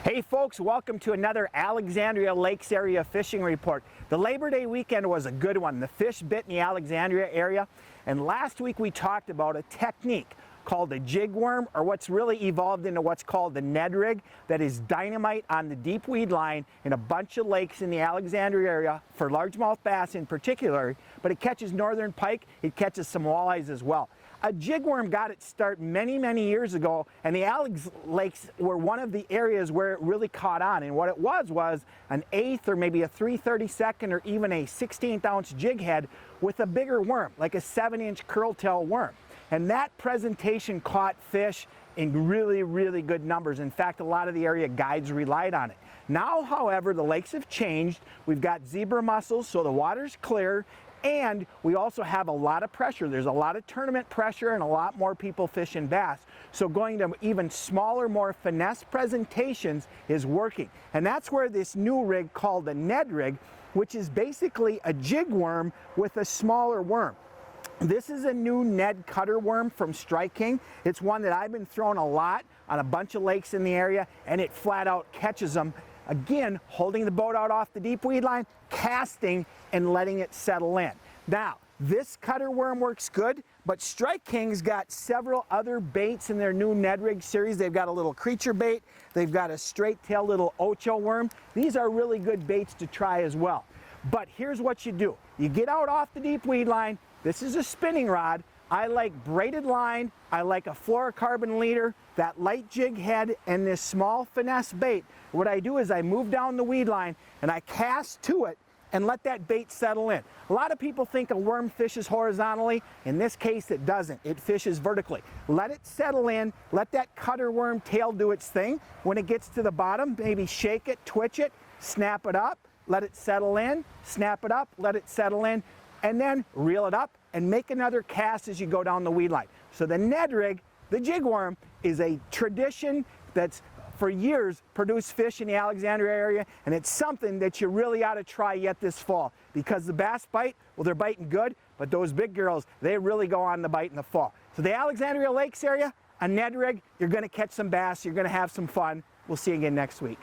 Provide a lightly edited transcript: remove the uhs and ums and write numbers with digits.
Hey folks, welcome to another Alexandria Lakes area fishing report. The Labor Day weekend was a good one. The fish bit in the Alexandria area, and last week we talked about a technique called a jig worm, or what's really evolved into what's called the Ned Rig, that is dynamite on the deep weed line in a bunch of lakes in the Alexandria area for largemouth bass in particular, but it catches northern pike, it catches some walleyes as well. A jig worm got its start many years ago, and the Alex Lakes were one of the areas where it really caught on. And what it was an 1/8 or maybe a 3/32 or even a 1/16 ounce jig head with a bigger worm, like a 7-inch curltail worm. And that presentation caught fish in really good numbers. In fact, a lot of the area guides relied on it. Now, however, the lakes have changed. We've got zebra mussels, so the water's clear. And we also have a lot of pressure. There's a lot of tournament pressure and a lot more people fishing bass. So going to even smaller, more finesse presentations is working. And that's where this new rig called the Ned Rig, which is basically a jig worm with a smaller worm. This is a new Ned cutter worm from Strike King. It's one that I've been throwing a lot on a bunch of lakes in the area, and it flat out catches them. Again, holding the boat out off the deep weed line, casting, and letting it settle in. Now, this cutter worm works good, but Strike King's got several other baits in their new Ned Rig series. They've got a little creature bait, they've got a straight tail little ocho worm. These are really good baits to try as well. But here's what you do. You get out off the deep weed line. This is a spinning rod. I like braided line, I like a fluorocarbon leader, that light jig head, and this small finesse bait. What I do is I move down the weed line and I cast to it and let that bait settle in. A lot of people think a worm fishes horizontally. In this case, it doesn't. It fishes vertically. Let it settle in, let that cutter worm tail do its thing. When it gets to the bottom, maybe shake it, twitch it, snap it up, let it settle in, snap it up, let it settle in, and then reel it up and make another cast as you go down the weed line. So the Ned Rig, the jig worm, is a tradition that's for years produced fish in the Alexandria area, and it's something that you really ought to try yet this fall, because the bass bite, well, they're biting good, but those big girls, they really go on the bite in the fall. So the Alexandria Lakes area, a Ned Rig, you're gonna catch some bass, you're gonna have some fun. We'll see you again next week.